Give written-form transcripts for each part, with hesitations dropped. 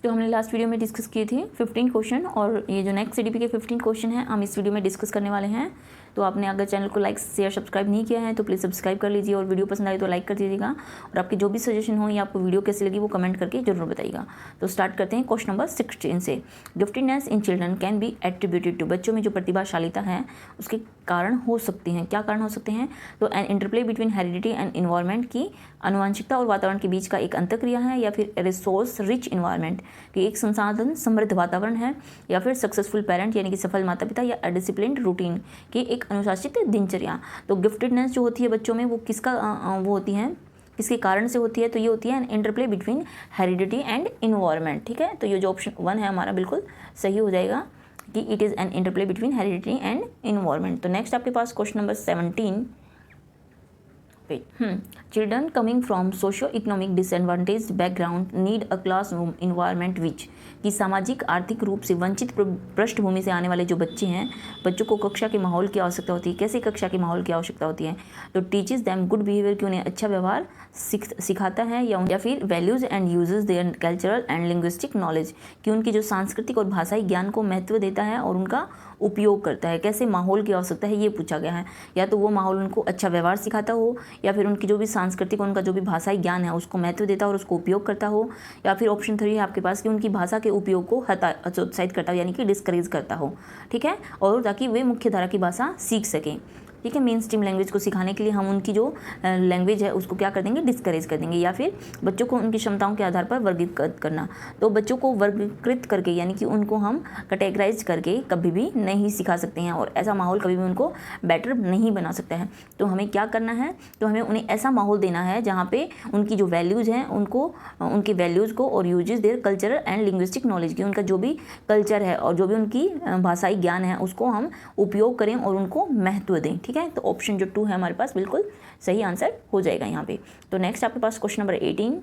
तो हमने last video में डिस्कस किए थे 15 क्वेश्चन, और ये जो नेक्स्ट CDP के 15 क्वेश्चन हैं हम इस वीडियो में डिस्कस करने वाले हैं। तो आपने अगर चैनल को लाइक शेयर सब्सक्राइब नहीं किया है तो प्लीज़ सब्सक्राइब कर लीजिए, और वीडियो पसंद आए तो लाइक कर दीजिएगा, और आपकी जो भी सजेशन हो या आपको वीडियो कैसी लगी वो कमेंट करके जरूर बताइएगा। तो स्टार्ट करते हैं क्वेश्चन नंबर 16 से। Giftedness in children can be attributed to, बच्चों में जो प्रतिभाशालीता है उसके कारण हो सकते हैं, क्या कारण हो सकते हैं? तो an interplay between heredity and environment, की आनुवंशिकता और वातावरण के बीच का एक अंतःक्रिया है, या फिर रिसोर्स रिच इन्वायरमेंट कि एक संसाधन समृद्ध वातावरण है, या फिर सक्सेसफुल पेरेंट यानी कि सफल माता पिता, या डिसिप्लिन्ड रूटीन की एक अनुशासित दिनचर्या। तो गिफ्टेडनेस जो होती है बच्चों में वो किसका वो होती है, किसके कारण से होती है? तो ये होती है interplay between heredity and environment. ठीक है, तो ये जो ऑप्शन 1 है हमारा बिल्कुल सही हो जाएगा कि it is an interplay between heredity and environment. तो नेक्स्ट आपके पास question number 17। Children coming from socio economic disadvantage background need a classroom environment which, कि सामाजिक आर्थिक रूप से वंचित पृष्ठभूमि से आने वाले जो बच्चे हैं, बच्चों को कक्षा के माहौल की आवश्यकता होती है। कैसे कक्षा के माहौल की आवश्यकता होती है? तो टीचेस दैम गुड बिहेवियर, कि उन्हें अच्छा व्यवहार सिखाता है, या फिर values and uses their cultural and linguistic knowledge, कि उनकी जो सांस्कृतिक और भाषाई ज्ञान को महत्व देता है और उनका उपयोग करता है। कैसे माहौल की आवश्यकता है ये पूछा गया है, या तो वो माहौल उनको अच्छा व्यवहार सिखाता हो, या फिर उनकी जो भी सांस्कृतिक उनका जो भी भाषाई ज्ञान है उसको महत्व देता हो और उसको उपयोग करता हो, या फिर ऑप्शन 3 है आपके पास कि उनकी भाषा के उपयोग को हतोत्साहित करता हो यानी कि डिस्करेज करता हो। ठीक है, और ताकि वे मुख्य धारा की भाषा सीख सकें। ठीक है, मेन स्ट्रीम लैंग्वेज को सिखाने के लिए हम उनकी जो लैंग्वेज है उसको क्या कर देंगे, डिस्करेज कर देंगे, या फिर बच्चों को उनकी क्षमताओं के आधार पर वर्गीकृत करना। तो बच्चों को वर्गीकृत करके यानी कि उनको हम कैटेगराइज करके कभी भी नहीं सिखा सकते हैं, और ऐसा माहौल कभी भी उनको बेटर नहीं बना सकता है। तो हमें क्या करना है, तो हमें उन्हें ऐसा माहौल देना है जहाँ पे उनकी जो वैल्यूज़ हैं उनको, उनके वैल्यूज़ को और uses their cultural and linguistic knowledge, की उनका जो भी कल्चर है और जो भी उनकी भाषाई ज्ञान है उसको हम उपयोग करें और उनको महत्व दें। ठीक है, तो ऑप्शन जो 2 है हमारे पास बिल्कुल सही आंसर हो जाएगा यहाँ पे। तो नेक्स्ट आपके पास question number 18।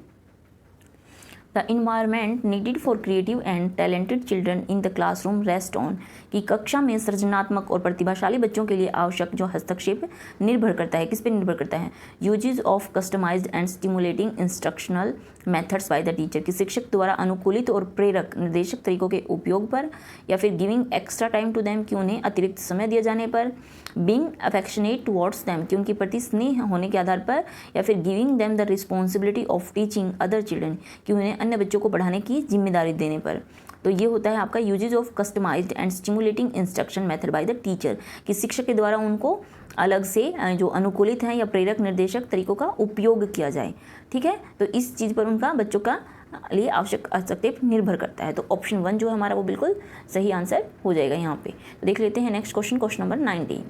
The environment needed for creative and talented children in the classroom rest on, कि कक्षा में सृजनात्मक और प्रतिभाशाली बच्चों के लिए आवश्यक जो हस्तक्षेप निर्भर करता है, किस पे निर्भर करता है? Uses of customized and stimulating instructional methods by the teacher, कि शिक्षक द्वारा अनुकूलित और प्रेरक निर्देशक तरीकों के उपयोग पर, या फिर giving extra time to them, कि उन्हें अतिरिक्त समय दिया जाने पर, बीइंग अफेक्शनेट टुवर्ड्स देम, कि उनके प्रति स्नेह होने के आधार पर, या फिर giving them the responsibility of teaching other children, कि उन्हें अन्य बच्चों को पढ़ाने की जिम्मेदारी देने पर। तो ये होता है आपका usage of customized and stimulating instruction method by the teacher, कि शिक्षक के द्वारा उनको अलग से जो अनुकूलित हैं या प्रेरक निर्देशक तरीकों का उपयोग किया जाए। ठीक है, तो इस चीज़ पर उनका बच्चों का लिए आवश्यक हस्तक्षेप निर्भर करता है। तो ऑप्शन 1 जो है हमारा वो बिल्कुल सही आंसर हो जाएगा यहाँ पे। तो देख लेते हैं नेक्स्ट क्वेश्चन नंबर 19।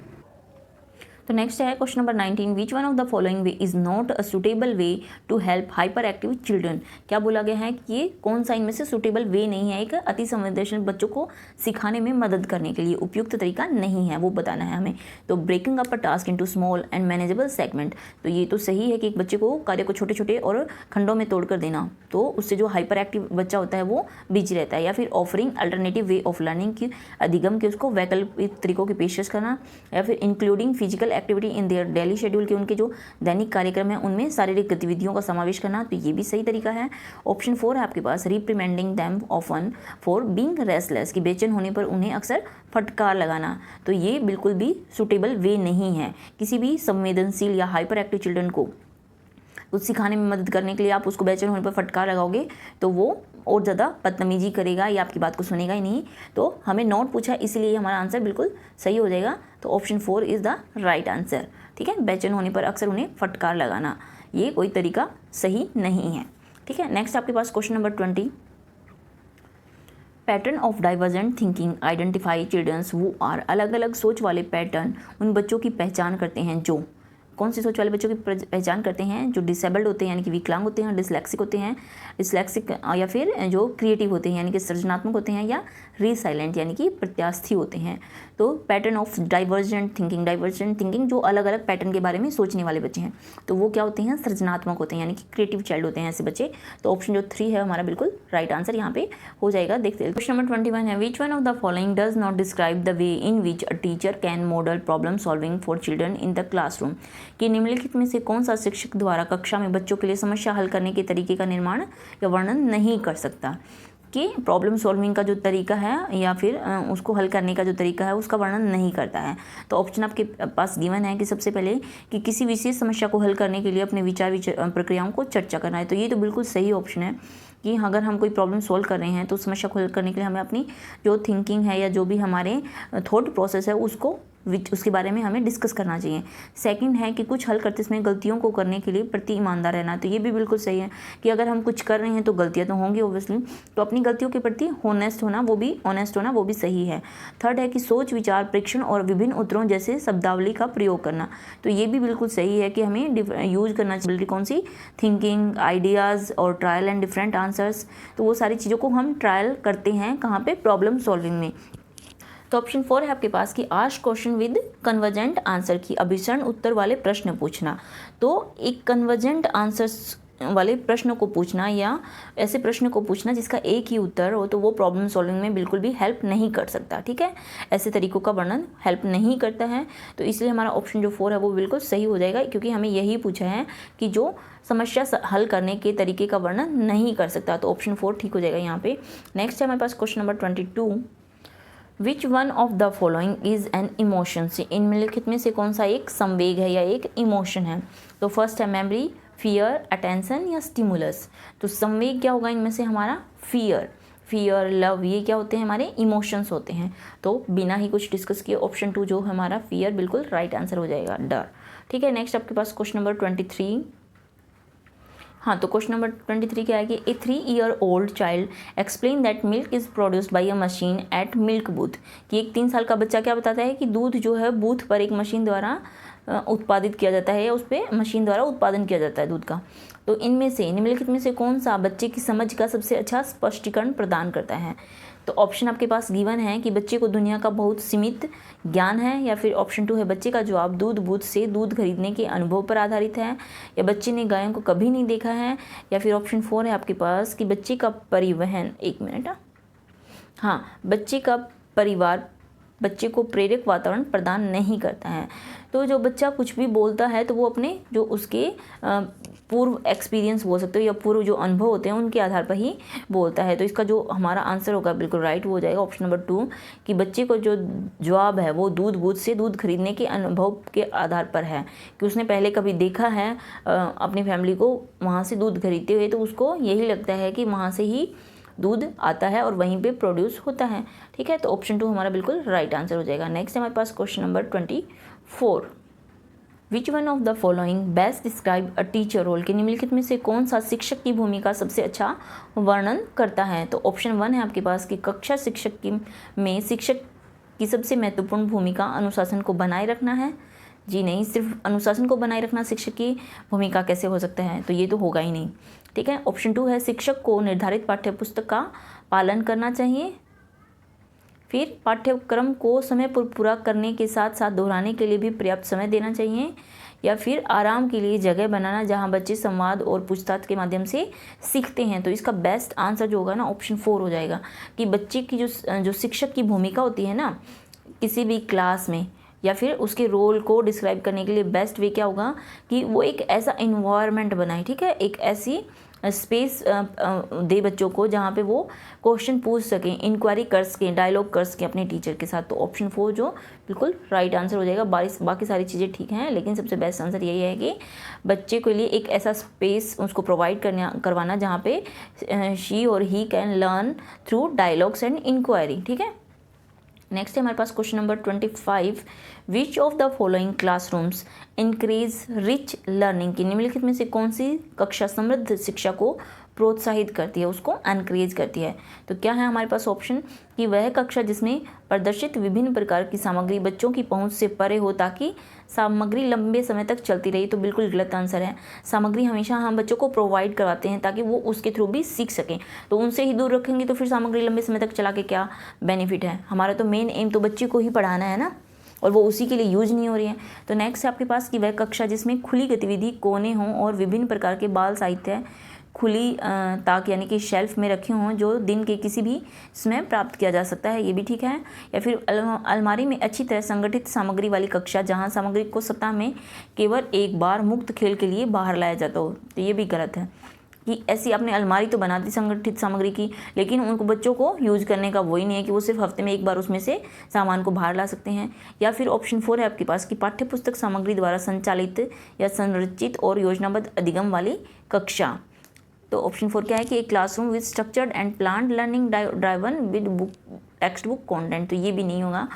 तो नेक्स्ट है question number 19। Which one of the following way is not a suitable way to help hyper active children, क्या बोला गया है कि ये कौन सा इनमें से सुटेबल वे नहीं है, एक अति संवेदनशील बच्चों को सिखाने में मदद करने के लिए उपयुक्त तरीका नहीं है, वो बताना है हमें। तो breaking up a task into small and manageable segment, तो ये तो सही है कि एक बच्चे को कार्य को छोटे छोटे और खंडों में तोड़कर देना, तो उससे जो हाइपर एक्टिव बच्चा होता है वो बिजी रहता है। या फिर offering alternative way of learning, की अधिगम के उसको वैकल्पिक तरीकों की पेशकश करना, या फिर including physical activity in their daily schedule, के उनके जो दैनिक कार्यक्रम है उनमें शारीरिक गतिविधियों का समावेश करना, तो ये भी सही तरीका है। ऑप्शन 4 है आपके पास। Reprimanding them often for being restless, कि बेचैन होने पर उन्हें अक्सर फटकार लगाना, तो ये बिल्कुल भी सुटेबल वे नहीं है। किसी भी संवेदनशील या हाइपर एक्टिव चिल्ड्रन को कुछ सिखाने में मदद करने के लिए आप उसको बेचैन होने पर फटकार लगाओगे तो वो और ज़्यादा बदतमीजी करेगा या आपकी बात को सुनेगा ही नहीं। तो हमें नॉट पूछा इसलिए हमारा आंसर बिल्कुल सही हो जाएगा। तो option 4 is the right answer. ठीक है, बेचैन होने पर अक्सर उन्हें फटकार लगाना, ये कोई तरीका सही नहीं है। ठीक है, नेक्स्ट आपके पास question number 20। Pattern of divergent thinking identify childrens who are, अलग अलग सोच वाले पैटर्न उन बच्चों की पहचान करते हैं जो, कौन सी सोच वाले बच्चों की पहचान करते हैं? जो डिसेबल्ड होते हैं यानी कि विकलांग होते हैं, डिसलेक्सिक होते हैं, डिसलेक्सिक, या फिर जो क्रिएटिव होते हैं यानी कि सृजनात्मक होते हैं, या रीसाइलेंट यानी कि प्रत्यास्थी होते हैं। तो पैटर्न ऑफ डाइवर्जेंट थिंकिंग जो अलग अलग पैटर्न के बारे में सोचने वाले बच्चे हैं, तो वो क्या होते हैं? सृजनात्मक होते हैं यानी कि क्रिएटिव चाइल्ड होते हैं ऐसे बच्चे। तो ऑप्शन जो 3 है हमारा बिल्कुल राइट आंसर यहाँ पे हो जाएगा। देखते हैं क्वेश्चन नंबर 21 है। विच one of the following does not describe the way in which a teacher can model problem solving for children in the classroom, कि निम्नलिखित में से कौन सा शिक्षक द्वारा कक्षा में बच्चों के लिए समस्या हल करने के तरीके का निर्माण या वर्णन नहीं कर सकता? कि प्रॉब्लम सॉल्विंग का जो तरीका है या फिर उसको हल करने का जो तरीका है उसका वर्णन नहीं करता है। तो ऑप्शन आपके पास गिवन है कि सबसे पहले कि किसी विशेष समस्या को हल करने के लिए अपने विचार प्रक्रियाओं को चर्चा करना है। तो ये तो बिल्कुल सही ऑप्शन है कि अगर हम कोई प्रॉब्लम सॉल्व कर रहे हैं तो समस्या को हल करने के लिए हमें अपनी जो थिंकिंग है या जो भी हमारे थॉट प्रोसेस है उसके बारे में हमें डिस्कस करना चाहिए। सेकंड है कि कुछ हल करते समय गलतियों को करने के लिए प्रति ईमानदार रहना। तो ये भी बिल्कुल सही है कि अगर हम कुछ कर रहे हैं तो गलतियां तो होंगी ऑब्वियसली, तो अपनी गलतियों के प्रति ऑनेस्ट होना वो भी सही है। थर्ड है कि सोच विचार परीक्षण और विभिन्न उत्तरों जैसे शब्दावली का प्रयोग करना। तो ये भी बिल्कुल सही है कि हमें यूज करना चाहिए कौन सी थिंकिंग, आइडियाज़ और ट्रायल एंड डिफरेंट आंसर्स। तो वो सारी चीज़ों को हम ट्रायल करते हैं कहाँ पे, प्रॉब्लम सॉल्विंग में। तो ऑप्शन 4 है आपके पास कि ask question with convergent answer, की अभिसरण उत्तर वाले प्रश्न पूछना। तो एक कन्वर्जेंट आंसर्स वाले प्रश्न को पूछना या ऐसे प्रश्न को पूछना जिसका एक ही उत्तर हो, तो वो प्रॉब्लम सॉल्विंग में बिल्कुल भी हेल्प नहीं कर सकता। ठीक है, ऐसे तरीकों का वर्णन हेल्प नहीं करता है। तो इसलिए हमारा ऑप्शन जो 4 है वो बिल्कुल सही हो जाएगा, क्योंकि हमें यही पूछा है कि जो समस्या हल करने के तरीके का वर्णन नहीं कर सकता। तो ऑप्शन 4 ठीक हो जाएगा यहाँ पे। नेक्स्ट है हमारे पास question number 22, which one of the following is an emotion. से निम्नलिखित में से कौन सा एक संवेग है या एक इमोशन है। तो फर्स्ट है मेमोरी, फियर, अटेंशन या स्टिमुलस। तो संवेग क्या होगा इनमें से, हमारा फियर, लव, ये क्या होते हैं, हमारे इमोशंस होते हैं। तो बिना ही कुछ डिस्कस किए ऑप्शन 2 जो हमारा फियर बिल्कुल राइट आंसर हो जाएगा, डर। ठीक है, नेक्स्ट आपके पास क्वेश्चन नंबर 23। हाँ, तो क्वेश्चन नंबर 23 क्या है कि ए 3-year-old child explain that milk is produced by a machine eight milk booth. कि एक 3 साल का बच्चा क्या बताता है कि दूध जो है बूथ पर एक मशीन द्वारा उत्पादित किया जाता है या उस पर मशीन द्वारा उत्पादन किया जाता है दूध का। तो इनमें से निम्नलिखित में से कौन सा बच्चे की समझ का सबसे अच्छा स्पष्टीकरण प्रदान करता है। तो ऑप्शन आपके पास गिवन है कि बच्चे को दुनिया का बहुत सीमित ज्ञान है, या फिर ऑप्शन 2 है बच्चे का जवाब दूध बूथ से दूध खरीदने के अनुभव पर आधारित है, या बच्चे ने गायों को कभी नहीं देखा है, या फिर ऑप्शन 4 है आपके पास कि बच्चे का परिवहन, एक मिनट, हाँ, बच्चे का परिवार बच्चे को प्रेरक वातावरण प्रदान नहीं करता है। तो जो बच्चा कुछ भी बोलता है तो वो अपने जो उसके पूर्व एक्सपीरियंस बोल सकते हो या पूर्व जो अनुभव होते हैं उनके आधार पर ही बोलता है। तो इसका जो हमारा आंसर होगा बिल्कुल राइट हो जाएगा ऑप्शन नंबर 2 कि बच्चे को जो जवाब है वो दूध बूथ से दूध खरीदने के अनुभव के आधार पर है, कि उसने पहले कभी देखा है अपनी फैमिली को वहाँ से दूध खरीदते हुए, तो उसको यही लगता है कि वहाँ से ही दूध आता है और वहीं पे प्रोड्यूस होता है। ठीक है, तो ऑप्शन 2 हमारा बिल्कुल राइट आंसर हो जाएगा। नेक्स्ट हमारे पास question number 24, which one of the following best describe a teacher role. के निम्नलिखित में से कौन सा शिक्षक की भूमिका सबसे अच्छा वर्णन करता है। तो ऑप्शन 1 है आपके पास कि कक्षा शिक्षक में शिक्षक की सबसे महत्वपूर्ण भूमिका अनुशासन को बनाए रखना है। जी नहीं, सिर्फ अनुशासन को बनाए रखना शिक्षक की भूमिका कैसे हो सकता है, तो ये तो होगा ही नहीं। ठीक है, ऑप्शन 2 है शिक्षक को निर्धारित पाठ्यपुस्तक का पालन करना चाहिए, फिर पाठ्यक्रम को समय पर पूरा करने के साथ साथ दोहराने के लिए भी पर्याप्त समय देना चाहिए, या फिर आराम के लिए जगह बनाना जहां बच्चे संवाद और पूछताछ के माध्यम से सीखते हैं। तो इसका बेस्ट आंसर जो होगा ना ऑप्शन 4 हो जाएगा कि बच्चे की जो शिक्षक की भूमिका होती है ना किसी भी क्लास में या फिर उसके रोल को डिस्क्राइब करने के लिए बेस्ट वे क्या होगा कि वो एक ऐसा इन्वायरमेंट बनाए। ठीक है, एक ऐसी स्पेस दे बच्चों को जहाँ पे वो क्वेश्चन पूछ सकें, इंक्वायरी कर सकें, डायलॉग कर सकें अपने टीचर के साथ। तो ऑप्शन 4 जो बिल्कुल राइट आंसर हो जाएगा। बाकी सारी चीज़ें ठीक हैं, लेकिन सबसे बेस्ट आंसर यही है कि बच्चे के लिए एक ऐसा स्पेस उसको प्रोवाइड करवाना जहाँ पे शी और he can learn through dialogues and inquiry. ठीक है, नेक्स्ट है हमारे पास question number 25, which of the following classrooms increase rich learning. की निम्नलिखित में से कौन सी कक्षा समृद्ध शिक्षा को प्रोत्साहित करती है, उसको एनकरेज करती है। तो क्या है हमारे पास ऑप्शन कि वह कक्षा जिसमें प्रदर्शित विभिन्न प्रकार की सामग्री बच्चों की पहुंच से परे हो ताकि सामग्री लंबे समय तक चलती रही। तो बिल्कुल गलत आंसर है। सामग्री हमेशा हम बच्चों को प्रोवाइड करवाते हैं ताकि वो उसके थ्रू भी सीख सकें, तो उनसे ही दूर रखेंगे तो फिर सामग्री लंबे समय तक चला के क्या बेनिफिट है। हमारा तो मेन एम तो बच्चे को ही पढ़ाना है ना, और वो उसी के लिए यूज नहीं हो रही है। तो नेक्स्ट है आपके पास कि वह कक्षा जिसमें खुली गतिविधि कोने हों और विभिन्न प्रकार के बाल साहित्य खुली ताक यानी कि शेल्फ में रखे हों जो दिन के किसी भी समय प्राप्त किया जा सकता है, ये भी ठीक है। या फिर अलमारी में अच्छी तरह संगठित सामग्री वाली कक्षा जहां सामग्री को सप्ताह में केवल एक बार मुक्त खेल के लिए बाहर लाया जाता हो, तो ये भी गलत है। कि ऐसी आपने अलमारी तो बना दी संगठित सामग्री की, लेकिन उनको बच्चों को यूज करने का वही नहीं है कि वो सिर्फ हफ्ते में एक बार उसमें से सामान को बाहर ला सकते हैं। या फिर ऑप्शन 4 है आपके पास कि पाठ्य पुस्तक सामग्री द्वारा संचालित या संरचित और योजनाबद्ध अधिगम वाली कक्षा। तो ऑप्शन 4 क्या है कि एक classroom with structured and planned learning driven with book text book content, तो ये भी नहीं होगा।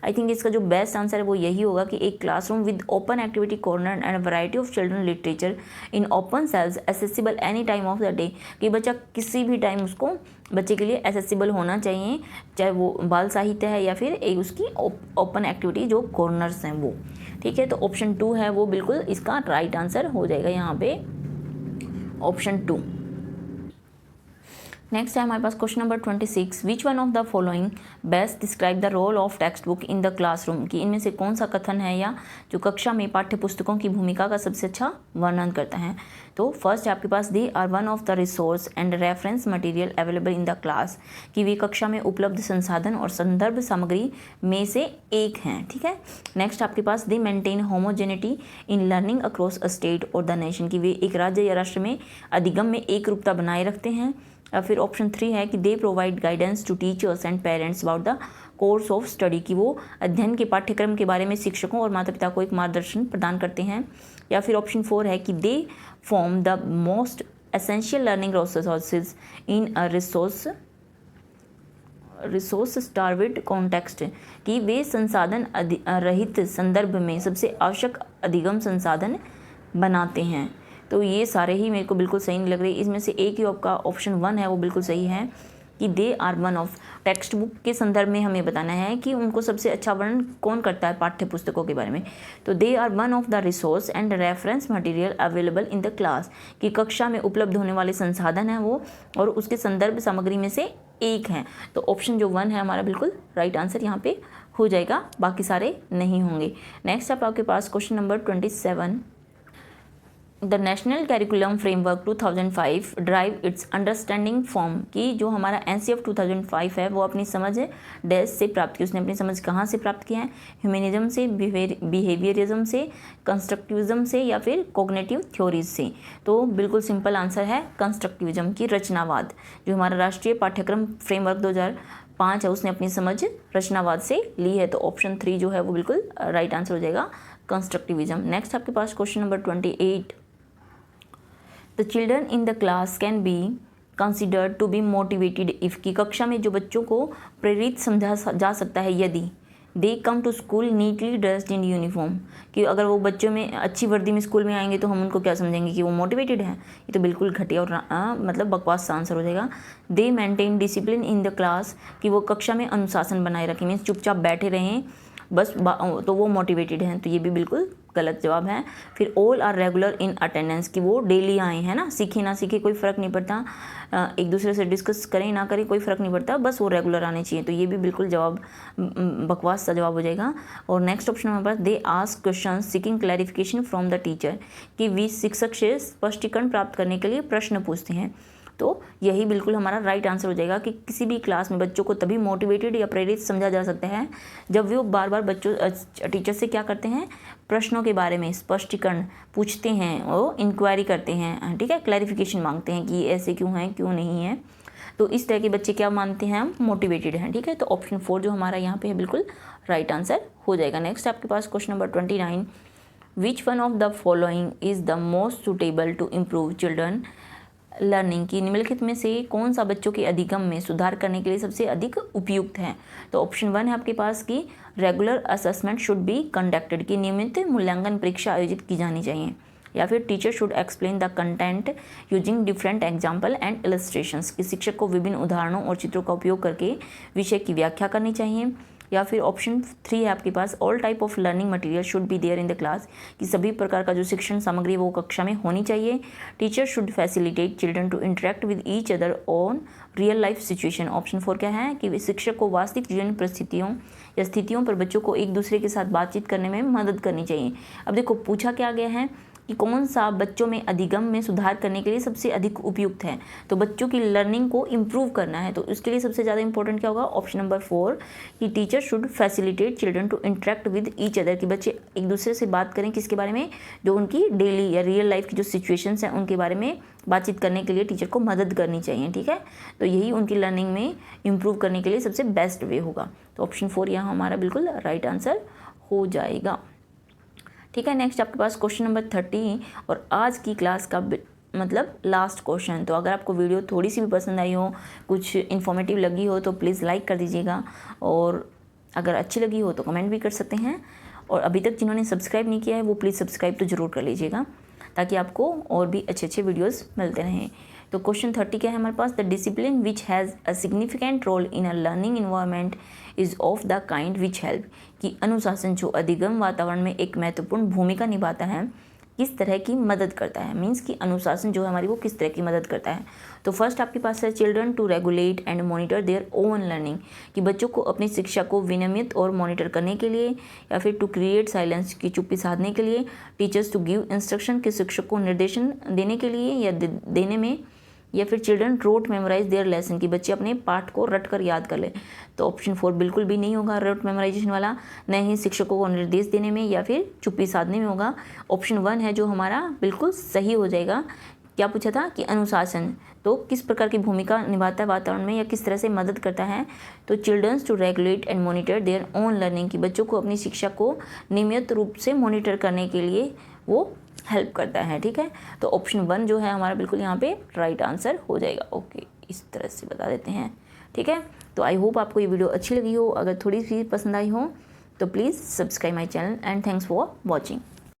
आई थिंक इसका जो बेस्ट आंसर है वो यही होगा कि एक classroom with open activity corner and variety of children literature in open shelves accessible any time of the day, कि बच्चा किसी भी टाइम उसको बच्चे के लिए एसेसिबल होना चाहिए, चाहे वो बाल साहित्य है या फिर एक उसकी ओपन एक्टिविटी जो कॉर्नर्स हैं वो। ठीक है, तो ऑप्शन 2 है वो बिल्कुल इसका राइट आंसर हो जाएगा यहाँ पे, ऑप्शन 2। नेक्स्ट है हमारे पास question number 26, which one of the following best describe the role of text book in the classroom, कि इनमें से कौन सा कथन है या जो कक्षा में पाठ्य पुस्तकों की भूमिका का सबसे अच्छा वर्णन करता है। तो फर्स्ट है आपके पास, they are one of the resource and reference material available in the class, कि वे कक्षा में उपलब्ध संसाधन और संदर्भ सामग्री में से एक हैं। ठीक है, नेक्स्ट आपके पास, they maintain homogeneity in learning across a state और द नेशन, कि वे एक राज्य या राष्ट्र में अधिगम में एक रूपता बनाए रखते हैं। या फिर ऑप्शन 3 है कि they provide guidance to teachers and parents about the course of study, कि वो अध्ययन के पाठ्यक्रम के बारे में शिक्षकों और माता पिता को एक मार्गदर्शन प्रदान करते हैं। या फिर ऑप्शन 4 है कि they form the most essential learning resources in a resource starved context, कि वे संसाधन रहित संदर्भ में सबसे आवश्यक अधिगम संसाधन बनाते हैं। तो ये सारे ही मेरे को बिल्कुल सही नहीं लग रही। इसमें से एक ही आपका ऑप्शन 1 है वो बिल्कुल सही है, कि they are one of, text book के संदर्भ में हमें बताना है कि उनको सबसे अच्छा वर्णन कौन करता है पाठ्य पुस्तकों के बारे में। तो they are one of the resource and reference material available in the class, कि कक्षा में उपलब्ध होने वाले संसाधन हैं वो और उसके संदर्भ सामग्री में से एक हैं। तो ऑप्शन जो 1 है हमारा बिल्कुल राइट आंसर यहाँ पे हो जाएगा, बाकी सारे नहीं होंगे। नेक्स्ट आप आपके पास question number 27, the national curriculum framework 2005 drive its understanding from, कि जो हमारा NCF 2005 है वो अपनी समझ डैश से प्राप्त की, उसने अपनी समझ कहाँ से प्राप्त किया है, ह्यूमनिज्म से, बिहेवियरिज्म से, कंस्ट्रक्टिविज्म से या फिर कॉग्निटिव थ्योरीज से। तो बिल्कुल सिंपल आंसर है कंस्ट्रक्टिविज्म की रचनावाद, जो हमारा राष्ट्रीय पाठ्यक्रम फ्रेमवर्क 2005 है उसने अपनी समझ रचनावाद से ली है। तो ऑप्शन 3 जो है वो बिल्कुल राइट आंसर हो जाएगा कंस्ट्रक्टिविज्म। नेक्स्ट आपके पास question number 28, the children in the class can be considered to be motivated if, की कक्षा में जो बच्चों को प्रेरित समझा जा सकता है यदि they come to school neatly dressed in uniform, कि अगर वो बच्चों में अच्छी वर्दी में स्कूल में आएंगे तो हम उनको क्या समझेंगे कि वो मोटिवेटेड है। ये तो बिल्कुल घटिया और मतलब बकवास सा आंसर हो जाएगा। दे maintain discipline in the class, कि वो कक्षा में अनुशासन बनाए रखें, मीन्स चुपचाप बैठे रहें बस तो वो मोटिवेटेड हैं। तो ये भी बिल्कुल गलत जवाब है। फिर all are regular in attendance, कि वो डेली आए हैं ना, सीखे ना सीखे कोई फ़र्क नहीं पड़ता, एक दूसरे से डिस्कस करें ना करें कोई फ़र्क नहीं पड़ता, बस वो रेगुलर आने चाहिए। तो ये भी बिल्कुल जवाब बकवास सा जवाब हो जाएगा। और नेक्स्ट ऑप्शन हमारे पास, they ask question seeking clarification from the teacher, कि वे शिक्षक से स्पष्टीकरण प्राप्त करने के लिए प्रश्न पूछते हैं। तो यही बिल्कुल हमारा राइट आंसर हो जाएगा कि किसी भी क्लास में बच्चों को तभी मोटिवेटेड या प्रेरित समझा जा सकता है जब वो बार बार बच्चों टीचर से क्या करते हैं, प्रश्नों के बारे में स्पष्टीकरण पूछते हैं और इंक्वायरी करते हैं। ठीक है, क्लैरिफिकेशन मांगते हैं कि ऐसे क्यों है क्यों नहीं है। तो इस तरह के बच्चे क्या मानते हैं, हम मोटिवेटेड हैं। ठीक है, तो ऑप्शन 4 जो हमारा यहाँ पे है बिल्कुल राइट आंसर हो जाएगा। नेक्स्ट आपके पास question number 29, which one of the following is the most suitable to improve children learning, की निम्नलिखित में से कौन सा बच्चों के अधिगम में सुधार करने के लिए सबसे अधिक उपयुक्त है। तो ऑप्शन 1 है आपके पास कि regular assessment should be conducted, की नियमित मूल्यांकन परीक्षा आयोजित की जानी चाहिए। या फिर teacher should explain the content using different example and illustrations, कि शिक्षक को विभिन्न उदाहरणों और चित्रों का उपयोग करके विषय की व्याख्या करनी चाहिए। या फिर ऑप्शन 3 है आपके पास, all type of learning material should be there in the class, कि सभी प्रकार का जो शिक्षण सामग्री वो कक्षा में होनी चाहिए। Teacher should facilitate children to interact with each other on real life situation. Option 4 क्या है कि शिक्षक को वास्तविक जीवन परिस्थितियों या स्थितियों पर बच्चों को एक दूसरे के साथ बातचीत करने में मदद करनी चाहिए। अब देखो पूछा क्या गया है कि कौन सा बच्चों में अधिगम में सुधार करने के लिए सबसे अधिक उपयुक्त है। तो बच्चों की लर्निंग को इम्प्रूव करना है तो इसके लिए सबसे ज़्यादा इंपॉर्टेंट क्या होगा, ऑप्शन नंबर 4 कि teacher should facilitate children to interact with each other, कि बच्चे एक दूसरे से बात करें किसके बारे में, जो उनकी डेली या रियल लाइफ की जो सिचुएशंस हैं उनके बारे में बातचीत करने के लिए टीचर को मदद करनी चाहिए। ठीक है, तो यही उनकी लर्निंग में इम्प्रूव करने के लिए सबसे बेस्ट वे होगा। तो ऑप्शन 4 यहाँ हमारा बिल्कुल राइट आंसर हो जाएगा। ठीक है, नेक्स्ट आपके पास क्वेश्चन नंबर 30 और आज की क्लास का मतलब लास्ट क्वेश्चन। तो अगर आपको वीडियो थोड़ी सी भी पसंद आई हो, कुछ इन्फॉर्मेटिव लगी हो तो प्लीज़ लाइक कर दीजिएगा, और अगर अच्छी लगी हो तो कमेंट भी कर सकते हैं, और अभी तक जिन्होंने सब्सक्राइब नहीं किया है वो प्लीज़ सब्सक्राइब तो ज़रूर कर लीजिएगा ताकि आपको और भी अच्छे अच्छे वीडियोज़ मिलते रहें। तो क्वेश्चन 30 क्या है हमारे पास, the discipline which has a significant role in a learning environment is of the kind which help, कि अनुशासन जो अधिगम वातावरण में एक महत्वपूर्ण भूमिका निभाता है किस तरह की मदद करता है, मीन्स कि अनुशासन जो है हमारी वो किस तरह की मदद करता है। तो फर्स्ट आपके पास है children to regulate and monitor their own learning, कि बच्चों को अपनी शिक्षा को विनियमित और मॉनिटर करने के लिए, या फिर टू क्रिएट साइलेंस की चुप्पी साधने के लिए, टीचर्स टू गिव इंस्ट्रक्शन के शिक्षक को निर्देशन देने के लिए या देने में, या फिर children rote memorize their lesson, कि बच्चे अपने पाठ को रट कर याद कर ले। तो ऑप्शन 4 बिल्कुल भी नहीं होगा रोट मेमोराइजेशन वाला, न ही शिक्षकों को निर्देश देने में या फिर चुप्पी साधने में होगा। ऑप्शन 1 है जो हमारा बिल्कुल सही हो जाएगा। क्या पूछा था कि अनुशासन तो किस प्रकार की भूमिका निभाता है वातावरण में या किस तरह से मदद करता है, तो childrens to regulate and monitor their own learning, कि बच्चों को अपनी शिक्षा को नियमित रूप से मॉनिटर करने के लिए वो हेल्प करता है। ठीक है, तो ऑप्शन 1 जो है हमारा बिल्कुल यहाँ पे राइट आंसर हो जाएगा। ओके, इस तरह से बता देते हैं। ठीक है, तो आई होप आपको ये वीडियो अच्छी लगी हो, अगर थोड़ी सी पसंद आई हो तो please subscribe my channel and thanks for watching.